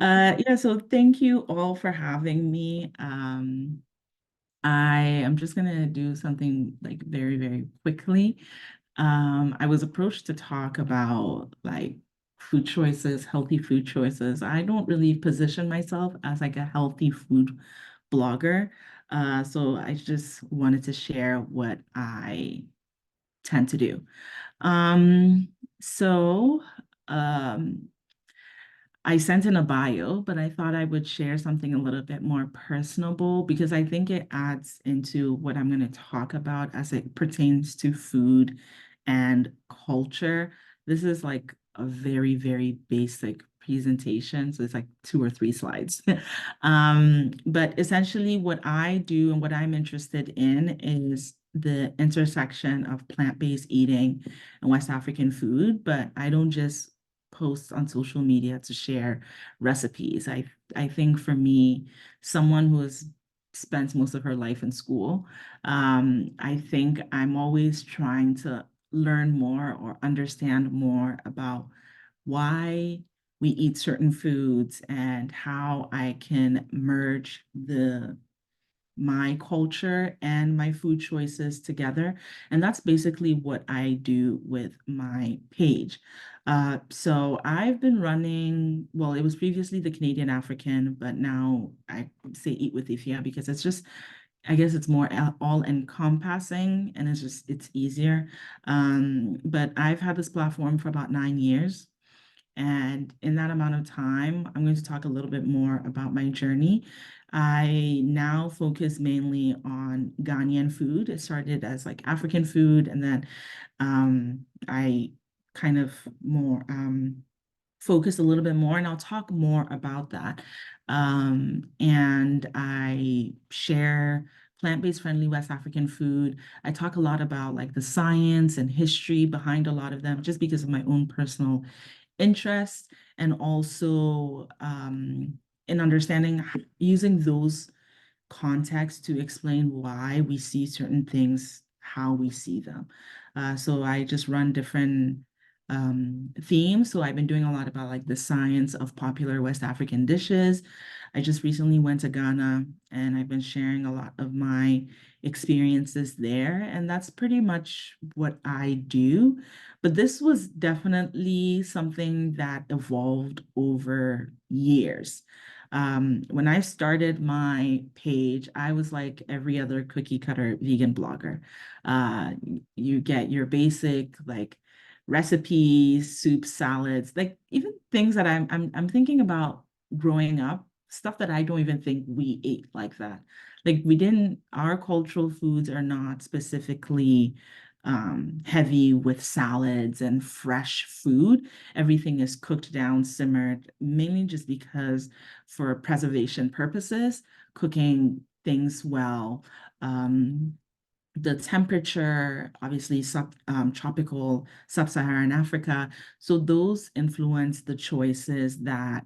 Yeah, so thank you all for having me. I am just gonna do something like very, very quickly. I was approached to talk about like food choices, healthy food choices. I don't really position myself as like a healthy food blogger. So I just wanted to share what I tend to do. Um, so um I sent in a bio, but I thought I would share something a little bit more personable because I think it adds into what I'm going to talk about as it pertains to food and culture. This is like a very, very basic presentation. So it's like 2 or 3 slides. But essentially, what I do and what I'm interested in is the intersection of plant-based eating and West African food, but I don't just posts on social media to share recipes. I think for me, someone who has spent most of her life in school, I think I'm always trying to learn more or understand more about why we eat certain foods and how I can merge the my culture and my food choices together. And that's basically what I do with my page. So I've been running, well, it was previously the Canadian African, but now I say Eat with Afia because it's just, I guess it's more all encompassing and it's easier. But I've had this platform for about 9 years. And in that amount of time, I'm going to talk a little bit more about my journey. I now focus mainly on Ghanaian food. It started as like African food, and then I kind of more focus a little bit more, and I'll talk more about that. And I share plant-based friendly West African food. I talk a lot about like the science and history behind a lot of them, just because of my own personal interest and also in understanding using those contexts to explain why we see certain things how we see them. So I just run different themes. So I've been doing a lot about like the science of popular West African dishes. I just recently went to Ghana and I've been sharing a lot of my experiences there. And that's pretty much what I do. But this was definitely something that evolved over years. When I started my page, I was like every other cookie cutter vegan blogger. Uh, you get your basic like recipes, soups, salads, like even things that I'm thinking about growing up, stuff that I don't even think we ate like that. Like we didn't, our cultural foods are not specifically heavy with salads and fresh food. Everything is cooked down, simmered, mainly just because for preservation purposes, cooking things well. Um, the temperature, obviously tropical sub-Saharan Africa. So those influence the choices that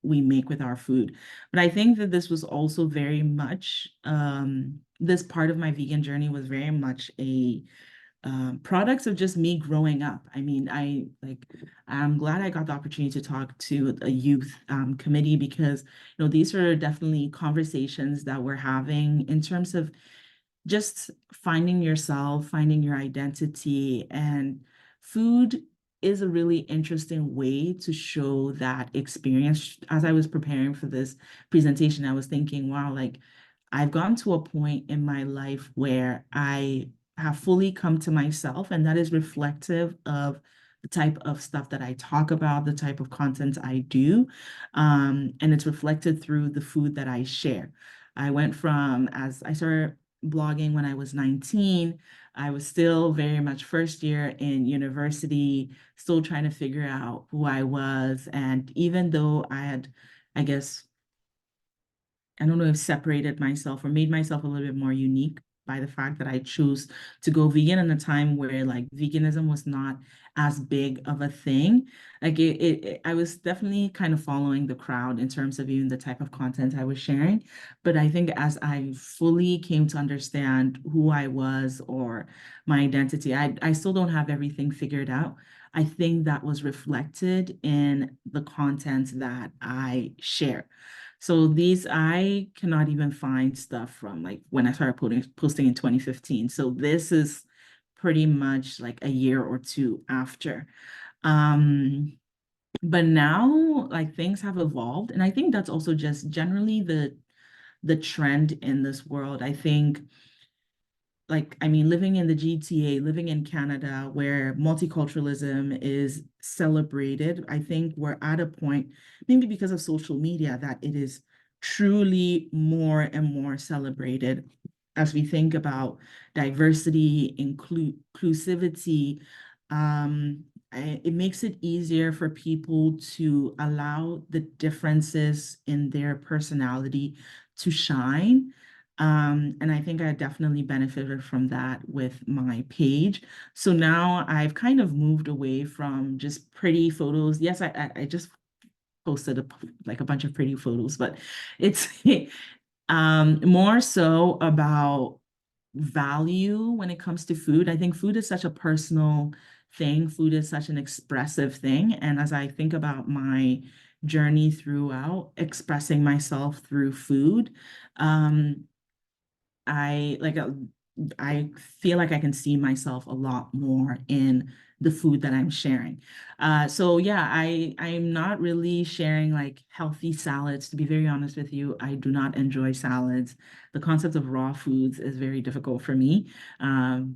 we make with our food. But I think that this was also very much, this part of my vegan journey was very much a products of just me growing up. I mean, I'm glad I got the opportunity to talk to a youth committee because, these are definitely conversations that we're having in terms of just finding yourself, finding your identity, and food is a really interesting way to show that experience. As I was preparing for this presentation, I was thinking, wow, like I've gotten to a point in my life where I have fully come to myself, and that is reflective of the type of stuff that I talk about, the type of content I do. And it's reflected through the food that I share. I went from, as I started blogging when I was 19. I was still very much first year in university, still trying to figure out who I was. And even though I had, I guess, I don't know if separated myself or made myself a little bit more unique by the fact that I chose to go vegan in a time where like veganism was not as big of a thing. Like I was definitely kind of following the crowd in terms of even the type of content I was sharing. But I think as I fully came to understand who I was or my identity, I still don't have everything figured out. I think that was reflected in the content that I share. So these, I cannot even find stuff from like when I started posting in 2015. So this is pretty much like a year or two after. Um, but now like things have evolved, and I think that's also just generally the trend in this world. I think, like, I mean, living in the GTA, living in Canada, where multiculturalism is celebrated, I think we're at a point, maybe because of social media, that it is truly more and more celebrated as we think about diversity, inclusivity. It makes it easier for people to allow the differences in their personality to shine. And I think I definitely benefited from that with my page. So now I've kind of moved away from just pretty photos. Yes, I just posted like a bunch of pretty photos, but it's more so about value when it comes to food. I think food is such a personal thing. Food is such an expressive thing. And as I think about my journey throughout expressing myself through food, um, I like I feel like I can see myself a lot more in the food that I'm sharing. So yeah, I'm not really sharing like healthy salads. To be very honest with you, I do not enjoy salads. The concept of raw foods is very difficult for me,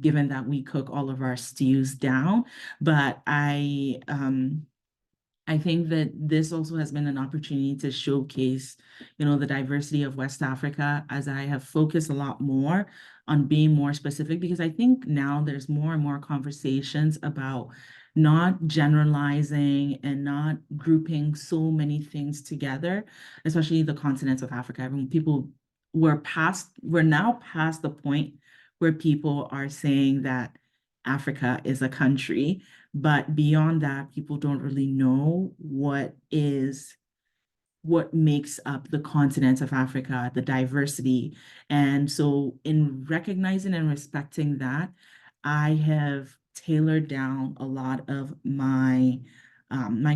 given that we cook all of our stews down. But I think that this also has been an opportunity to showcase, the diversity of West Africa, as I have focused a lot more on being more specific, because I think now there's more and more conversations about not generalizing and not grouping so many things together, especially the continents of Africa. I mean, we're now past the point where people are saying that Africa is a country, but beyond that, people don't really know what makes up the continent of Africa, the diversity. And so in recognizing and respecting that, I have tailored down a lot of my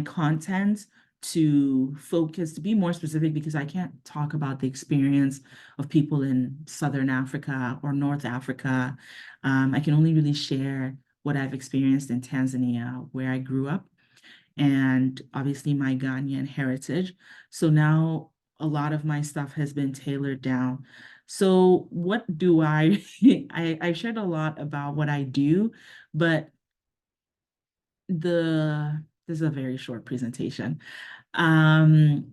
content to focus, to be more specific, because I can't talk about the experience of people in Southern Africa or North Africa. I can only really share what I've experienced in Tanzania, where I grew up, and obviously my Ghanaian heritage. So now a lot of my stuff has been tailored down. So what do I shared a lot about what I do, but this is a very short presentation. Um,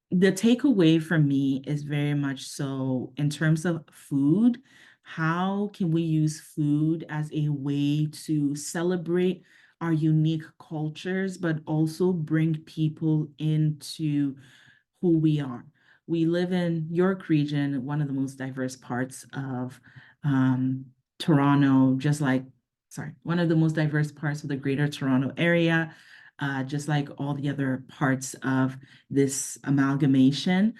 the takeaway for me is very much so in terms of food. How can we use food as a way to celebrate our unique cultures, but also bring people into who we are? We live in York region, one of the most diverse parts of um, Toronto, one of the most diverse parts of the Greater Toronto area, just like all the other parts of this amalgamation.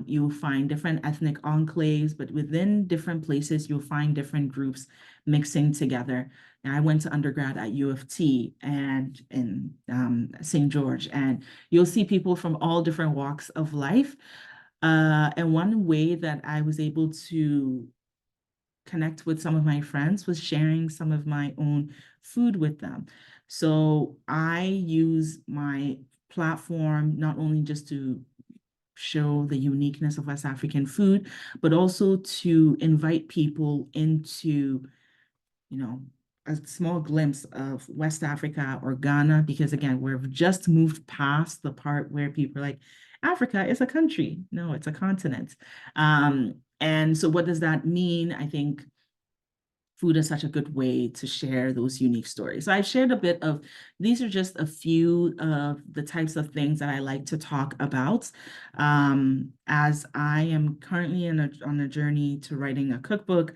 You'll find different ethnic enclaves, but within different places, you'll find different groups mixing together. And I went to undergrad at U of T and in St. George, and you'll see people from all different walks of life. And one way that I was able to connect with some of my friends was sharing some of my own food with them. So I use my platform not only just to show the uniqueness of West African food, but also to invite people into, you know, a small glimpse of West Africa or Ghana, because again, we've just moved past the part where people are like, Africa is a country. No, it's a continent. And so what does that mean? I think food is such a good way to share those unique stories. So I've shared a bit of, these are just a few of the types of things that I like to talk about. As I am currently on a journey to writing a cookbook,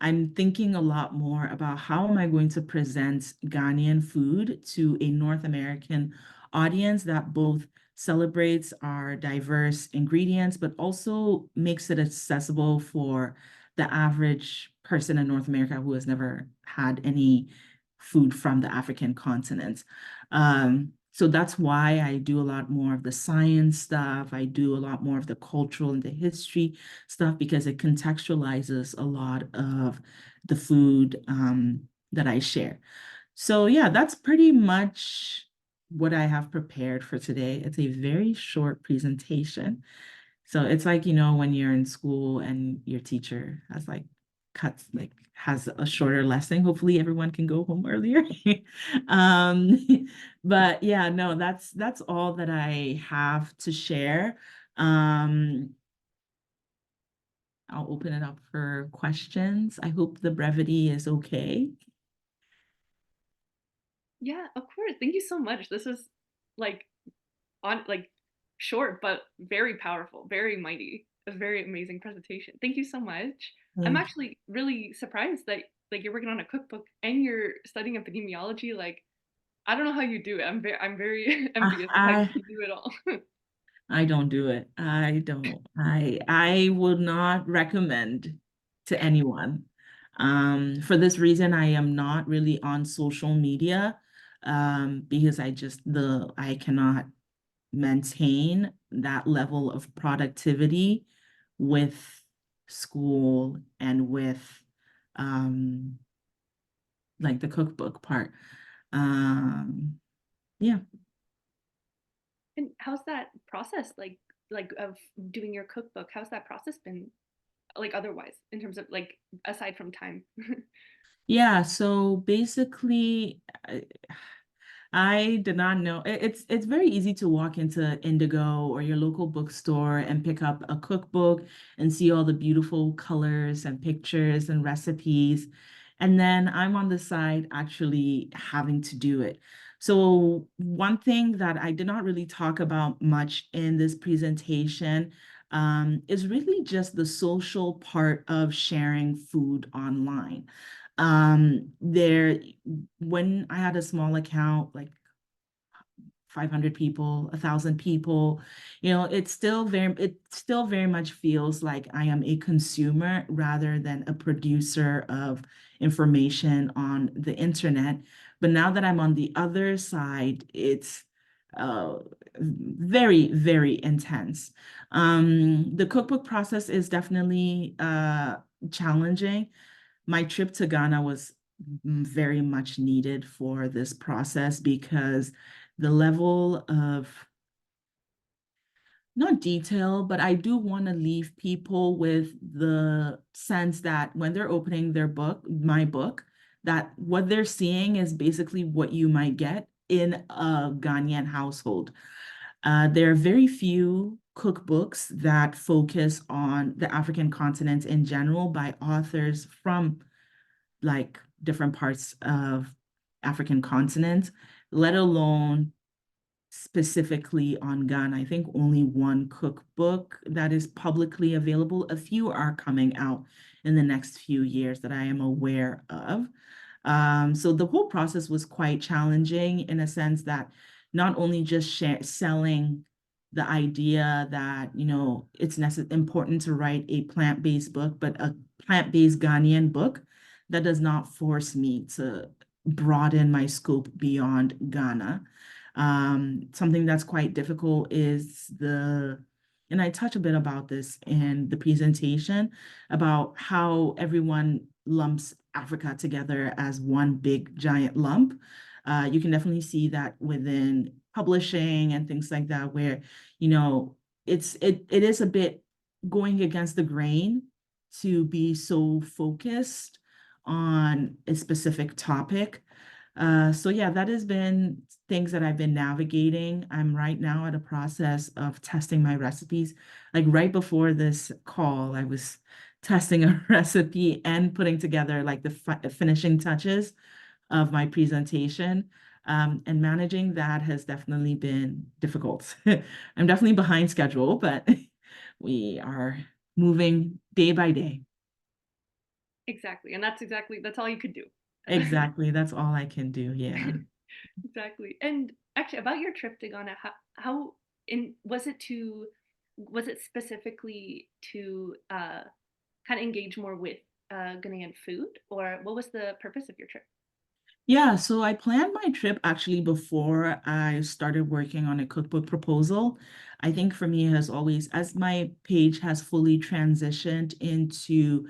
I'm thinking a lot more about how am I going to present Ghanaian food to a North American audience that both celebrates our diverse ingredients, but also makes it accessible for the average person in North America who has never had any food from the African continent. So that's why I do a lot more of the science stuff. I do a lot more of the cultural and the history stuff because it contextualizes a lot of the food that I share. So yeah, that's pretty much what I have prepared for today. It's a very short presentation. So it's like, when you're in school and your teacher has like cuts, like has a shorter lesson. Hopefully everyone can go home earlier. Um, but yeah, no, that's all that I have to share. Um, I'll open it up for questions. I hope the brevity is okay. Yeah, of course. Thank you so much. This is like on like short but very powerful, very mighty. A very amazing presentation. Thank you so much. I'm Thank actually really surprised that like you're working on a cookbook and you're studying epidemiology. Like I don't know how you do it. I'm very envious of how you I do it all. I don't do it. I don't. I would not recommend to anyone. For this reason, I am not really on social media, because I cannot maintain that level of productivity with school and with um like the cookbook part. Yeah. And how's that process like of doing your cookbook? How's that process been like otherwise in terms of like aside from time? Yeah, so basically, I did not know. It's very easy to walk into Indigo or your local bookstore and pick up a cookbook and see all the beautiful colors and pictures and recipes. And then I'm on the side actually having to do it. So one thing that I did not really talk about much in this presentation, is really just the social part of sharing food online. There, when I had a small account, like 500 people, 1,000 people, it still very much feels like I am a consumer rather than a producer of information on the internet. But now that I'm on the other side, it's uh, very, very intense. The cookbook process is definitely challenging. My trip to Ghana was very much needed for this process because the level of not detail, but I do want to leave people with the sense that when they're opening my book, that what they're seeing is basically what you might get in a Ghanaian household. There are very few cookbooks that focus on the African continent in general by authors from like different parts of African continent, let alone specifically on Ghana. I think only one cookbook that is publicly available. A few are coming out in the next few years that I am aware of. So the whole process was quite challenging in a sense that not only just selling the idea that, it's important to write a plant-based book, but a plant-based Ghanaian book that does not force me to broaden my scope beyond Ghana. Something that's quite difficult is and I touch a bit about this in the presentation about how everyone lumps Africa together as one big giant lump. You can definitely see that within publishing and things like that, where, it is a bit going against the grain to be so focused on a specific topic. So yeah, that has been things that I've been navigating. I'm right now at a process of testing my recipes. Like right before this call, I was testing a recipe and putting together like the finishing touches of my presentation. And managing that has definitely been difficult. I'm definitely behind schedule, but we are moving day by day. Exactly. And that's all you could do. Exactly. That's all I can do. Yeah. Exactly. And actually, about your trip to Ghana, how in was it specifically to kind of engage more with Ghanaian food, or what was the purpose of your trip? Yeah, so I planned my trip actually before I started working on a cookbook proposal. I think for me it has always, as my page has fully transitioned into,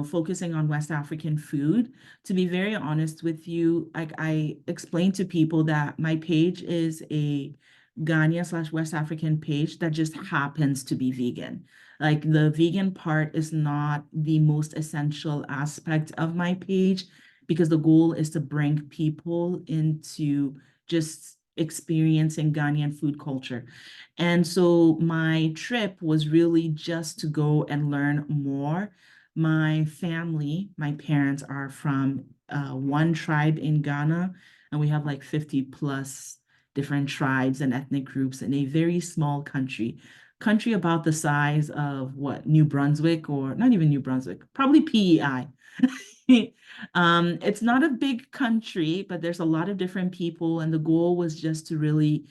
focusing on West African food, to be very honest with you, like I explained to people that my page is a Ghana/West African page that just happens to be vegan. Like the vegan part is not the most essential aspect of my page because the goal is to bring people into just experiencing Ghanaian food culture. And so my trip was really just to go and learn more. My family, my parents are from one tribe in Ghana, and we have like 50 plus different tribes and ethnic groups in a very small country. Country about the size of what, New Brunswick, or not even New Brunswick, probably PEI. It's not a big country, but there's a lot of different people, and the goal was just to really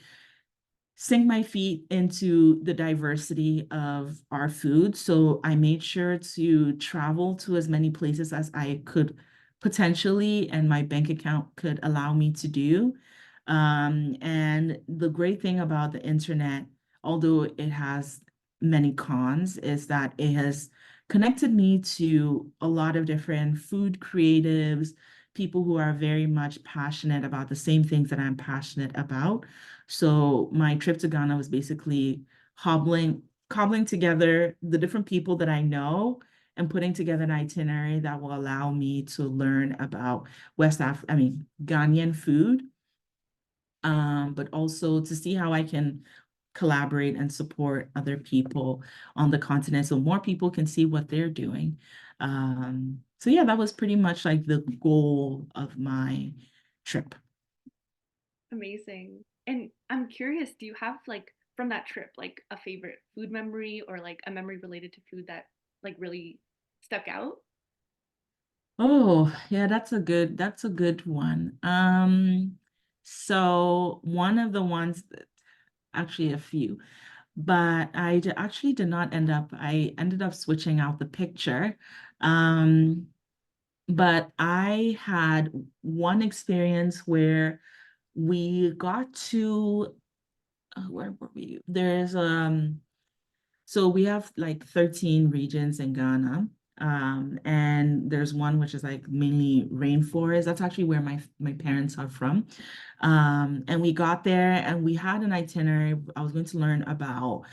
sink my feet into the diversity of our food. So I made sure to travel to as many places as I could potentially, and my bank account could allow me to do. And the great thing about the internet, although it has many cons, is that it has connected me to a lot of different food creatives, people who are very much passionate about the same things that I'm passionate about. So my trip to Ghana was basically cobbling together the different people that I know and putting together an itinerary that will allow me to learn about Ghanaian food, but also to see how I can collaborate and support other people on the continent so more people can see what they're doing. So yeah, that was pretty much like the goal of my trip. Amazing. And I'm curious, do you have like from that trip like a favorite food memory or like a memory related to food that like really stuck out? Oh, yeah, that's a good one. So one of the ones, actually a few, but actually did not I ended up switching out the picture. Um, but I had one experience where we got to, where were we? So we have like 13 regions in Ghana. And there's one which is like mainly rainforest. That's actually where my parents are from. And we got there and we had an itinerary. I was going to learn about,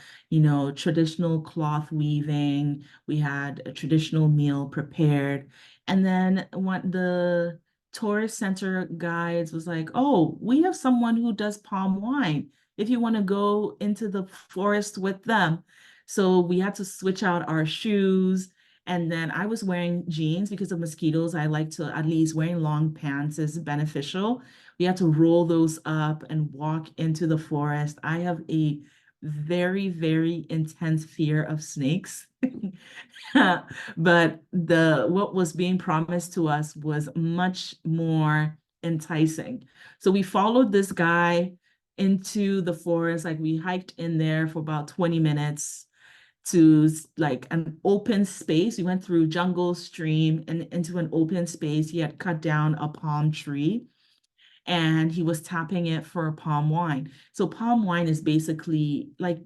traditional cloth weaving. We had a traditional meal prepared. And then what the tourist center guides was like, oh, we have someone who does palm wine if you want to go into the forest with them. So we had to switch out our shoes. And then I was wearing jeans because of mosquitoes. I like to, at least wearing long pants is beneficial. We had to roll those up and walk into the forest. I have a very, very intense fear of snakes. But what was being promised to us was much more enticing. So we followed this guy into the forest. Like we hiked in there for about 20 minutes to like an open space. We went through jungle, stream, and into an open space. He had cut down a palm tree and he was tapping it for palm wine. So palm wine is basically like,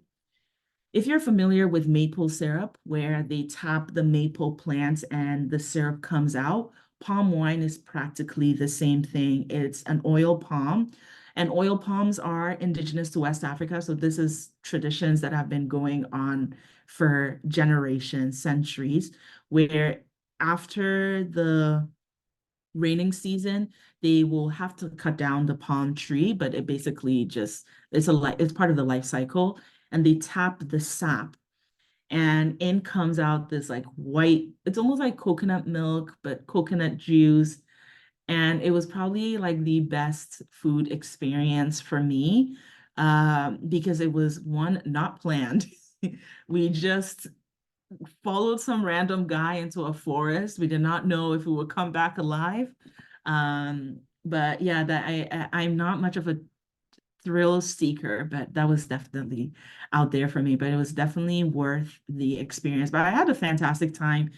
if you're familiar with maple syrup, where they tap the maple plants and the syrup comes out, palm wine is practically the same thing. It's an oil palm, and oil palms are indigenous to West Africa. So this is traditions that have been going on for generations, centuries, where after the raining season, they will have to cut down the palm tree, but it basically just it's part of the life cycle, and they tap the sap, and in comes out this like white, it's almost like coconut milk, but coconut juice. And it was probably like the best food experience for me, because it was one, not planned. We just followed some random guy into a forest. We did not know if we would come back alive. But yeah, I'm not much of a thrill seeker, but that was definitely out there for me. But it was definitely worth the experience. But I had a fantastic time.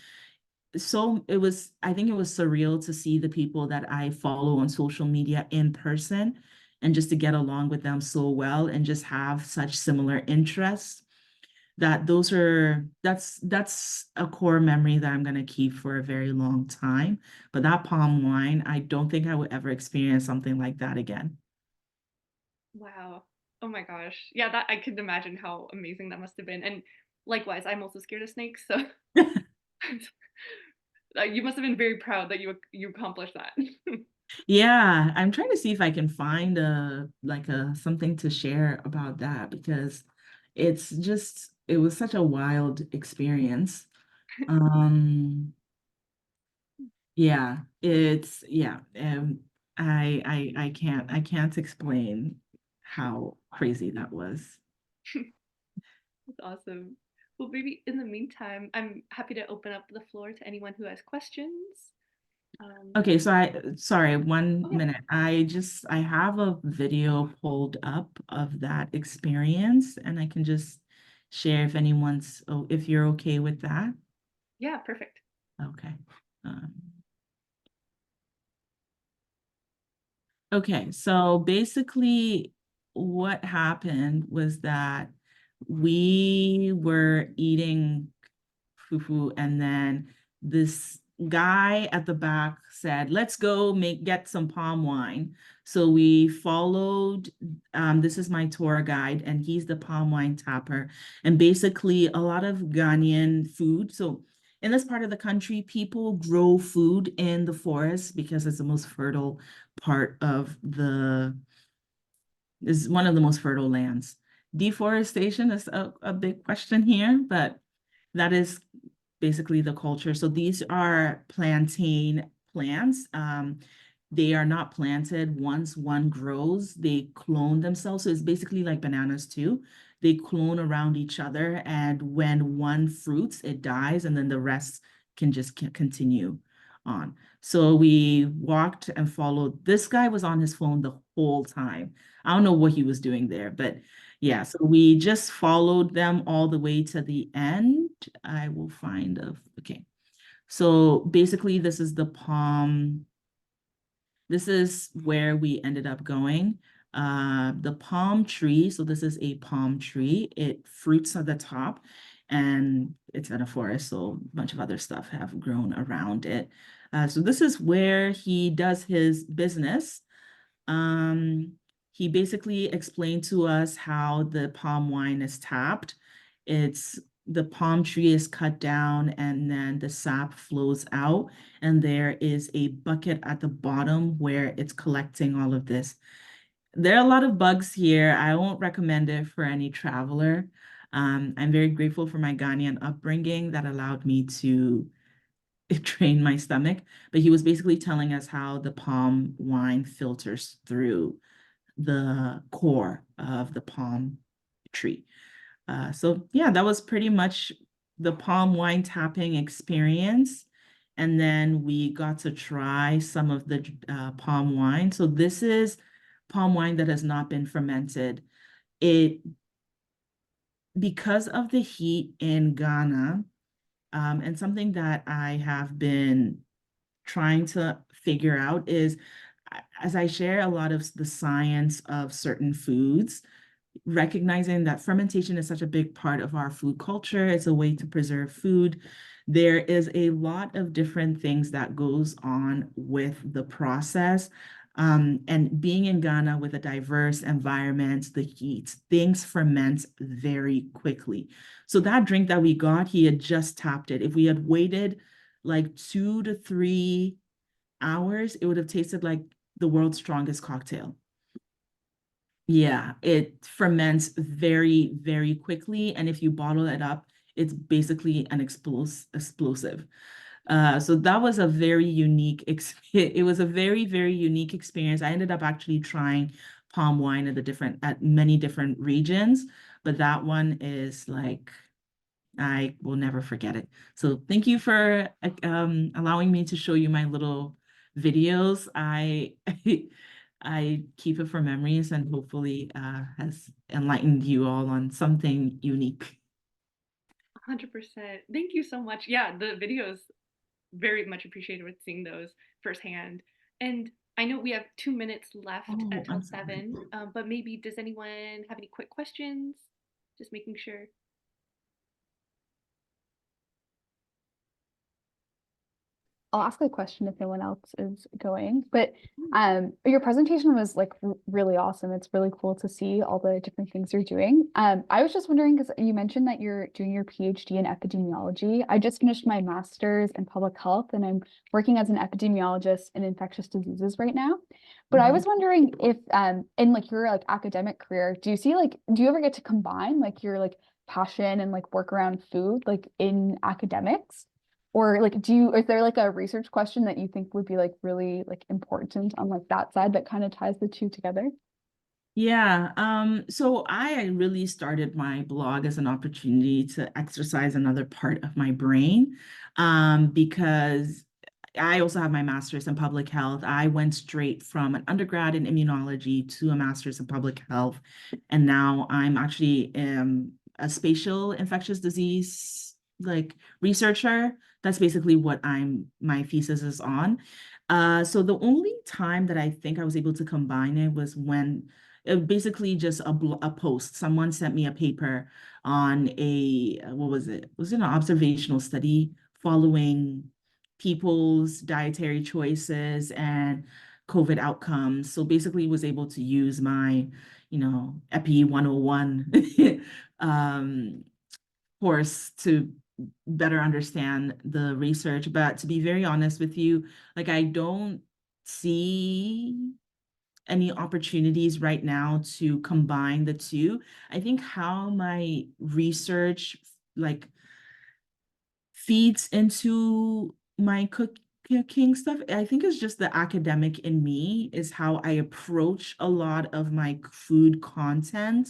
so it was, I think it was surreal to see the people that I follow on social media in person and just to get along with them so well and just have such similar interests that that's a core memory that I'm gonna keep for a very long time. But that palm wine, I don't think I would ever experience something like that again. Wow. Oh my gosh. Yeah, that I could imagine how amazing that must have been. And likewise, I'm also scared of snakes, so you must have been very proud that you accomplished that. Yeah, I'm trying to see if I can find a like a something to share about that because it was such a wild experience. Um yeah, I can't explain how crazy that was. That's awesome. Well, maybe in the meantime, I'm happy to open up the floor to anyone who has questions. Um, Okay, so sorry, one oh yeah, minute. I have a video pulled up of that experience and I can just share if anyone's, oh, if you're okay with that. yeah, perfect. Okay. Um, okay, so basically what happened was that we were eating fufu and then this guy at the back said, let's go get some palm wine. So we followed, this is my tour guide and he's the palm wine tapper. And basically a lot of Ghanaian food. So in this part of the country, people grow food in the forest because it's the most fertile part of is one of the most fertile lands. Deforestation is a big question here, but that is basically the culture. So these are plantain plants. They are not planted once one grows, they clone themselves. So it's basically like bananas too. They clone around each other, and when one fruits, it dies, and then the rest can just continue on. So we walked and followed. This guy was on his phone the whole time. I don't know what he was doing there, but yeah, so we just followed them all the way to the end. I will find okay. So basically this is the palm. This is where we ended up going. The palm tree, so this is a palm tree. It fruits at the top and it's in a forest, so a bunch of other stuff have grown around it. So this is where he does his business. Um, he basically explained to us how the palm wine is tapped. It's the palm tree is cut down and then the sap flows out, and there is a bucket at the bottom where it's collecting all of this. There are a lot of bugs here. I won't recommend it for any traveler. I'm very grateful for my Ghanaian upbringing that allowed me to train my stomach, but he was basically telling us how the palm wine filters through the core of the palm tree. So yeah, that was pretty much the palm wine tapping experience. And then we got to try some of the palm wine. So this is palm wine that has not been fermented. It, because of the heat in Ghana, and something that I have been trying to figure out is as I share a lot of the science of certain foods, recognizing that fermentation is such a big part of our food culture. It's a way to preserve food. There is a lot of different things that goes on with the process. And being in Ghana with a diverse environment, the heat, things ferment very quickly. So that drink that we got, he had just tapped it. If we had waited like 2 to 3 hours, it would have tasted like the world's strongest cocktail. Yeah, it ferments very, very quickly. And if you bottle it up, it's basically an explosive. So that was a very unique it was a very, very unique experience. I ended up actually trying palm wine at many different regions, but that one is like I will never forget it. So thank you for allowing me to show you my little videos. I keep it for memories and hopefully has enlightened you all on something unique. 100%. Thank you so much. Yeah, the videos very much appreciated with seeing those firsthand. And I know we have 2 minutes left Oh, until I'm sorry. 7, but maybe does anyone have any quick questions? Just making sure. I'll ask a question if no one else is going. But Mm. your presentation was like really awesome. It's really cool to see all the different things you're doing. I was just wondering because you mentioned that you're doing your PhD in epidemiology. I just finished my master's in public health and I'm working as an epidemiologist in infectious diseases right now. But I Mhm. was wondering if in like your like academic career, do you ever get to combine like your like passion and like work around food like in academics? Or like, is there like a research question that you think would be like really like important on like that side that kind of ties the two together? Yeah, so I really started my blog as an opportunity to exercise another part of my brain, because I also have my master's in public health. I went straight from an undergrad in immunology to a master's in public health, and now I'm actually a spatial infectious disease like researcher. That's basically what my thesis is on. So the only time that I think I was able to combine it was when basically just a post. Someone sent me a paper on what was it? Was it an observational study following people's dietary choices and COVID outcomes? So basically was able to use my, Epi 101 um, course to better understand the research. But to be very honest with you, like I don't see any opportunities right now to combine the two. I think how my research like feeds into my cooking stuff, I think is just the academic in me is how I approach a lot of my food content.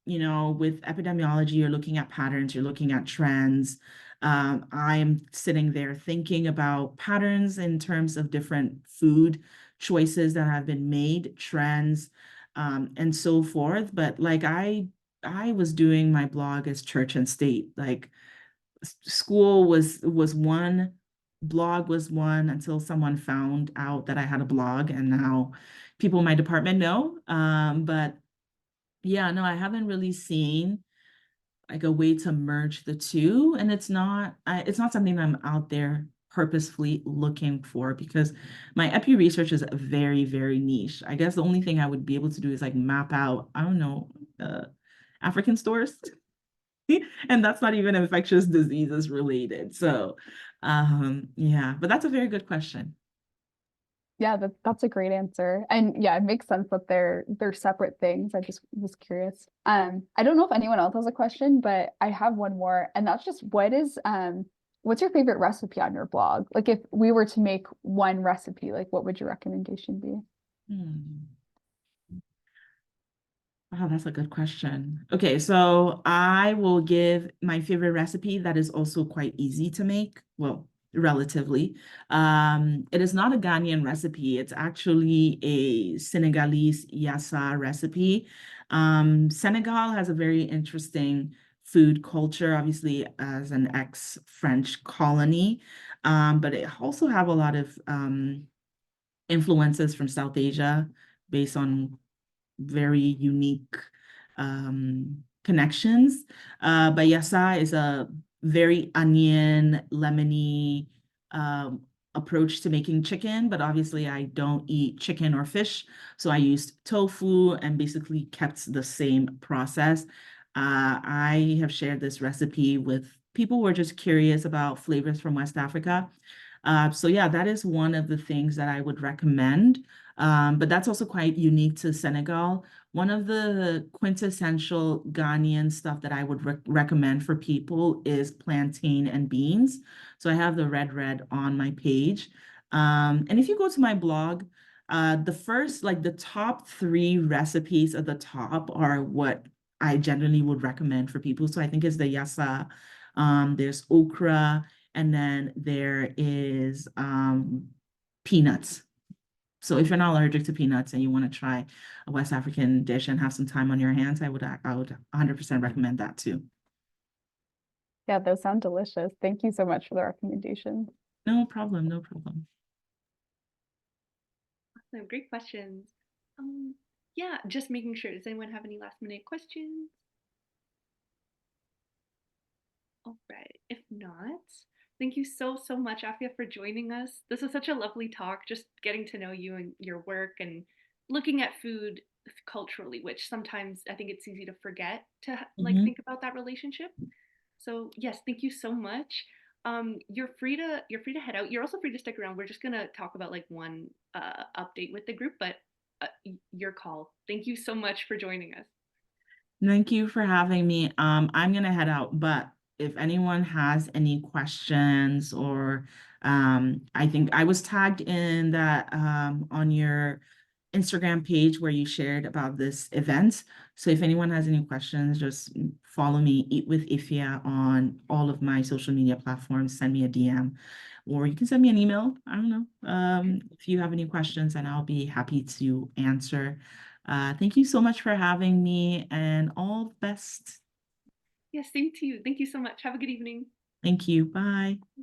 With epidemiology, you're looking at patterns, you're looking at trends. I'm sitting there thinking about patterns in terms of different food choices that have been made, trends, and so forth. But like I was doing my blog as church and state. Like school was one, blog was one until someone found out that I had a blog, and now people in my department know. But yeah, no, I haven't really seen like a way to merge the two, and it's not something that I'm out there purposefully looking for because my epi research is very, very niche. I guess the only thing I would be able to do is like map out, I don't know, African stores. And that's not even infectious diseases related. So, yeah, but that's a very good question. Yeah, that's a great answer. And yeah, it makes sense that they're separate things. I just was curious. I don't know if anyone else has a question, but I have one more, and that's just what's your favorite recipe on your blog? Like if we were to make one recipe, like what would your recommendation be? Hmm. Oh, that's a good question. Okay, so I will give my favorite recipe that is also quite easy to make. Well, relatively. It is not a Ghanaian recipe. It's actually a Senegalese yassa recipe. Senegal has a very interesting food culture, obviously, as an ex-French colony, but it also have a lot of influences from South Asia based on very unique connections. Bayasa is a very onion, lemony um, approach to making chicken, but obviously I don't eat chicken or fish. So I used tofu and basically kept the same process. I have shared this recipe with people who are just curious about flavors from West Africa. So yeah, that is one of the things that I would recommend. But that's also quite unique to Senegal. One of the quintessential Ghanaian stuff that I would recommend for people is plantain and beans. So I have the red on my page. And if you go to my blog, the top three recipes at the top are what I generally would recommend for people. So I think it's the yassa, there's okra, and then there is peanuts. So if you're not allergic to peanuts and you want to try a West African dish and have some time on your hands, I would 100% recommend that too. Yeah, those sound delicious. Thank you so much for the recommendations. No problem, no problem. Awesome, great questions. Yeah, just making sure. Does anyone have any last minute questions? All right. If not, thank you so much, Afia, for joining us. This was such a lovely talk, just getting to know you and your work and looking at food culturally, which sometimes I think it's easy to forget to like Mhm. think about that relationship. So yes, thank you so much. You're free to head out. You're also free to stick around. We're just gonna talk about like one update with the group, but your call. Thank you so much for joining us. Thank you for having me. I'm gonna head out, but if anyone has any questions or I think I was tagged in that on your Instagram page where you shared about this event. So if anyone has any questions, just follow me, Eat with Ifya on all of my social media platforms, send me a DM, or you can send me an email. I don't know. If you have any questions, and I'll be happy to answer. Thank you so much for having me and all the best. Yeah, same to you. Thank you so much. Have a good evening. Thank you. Bye.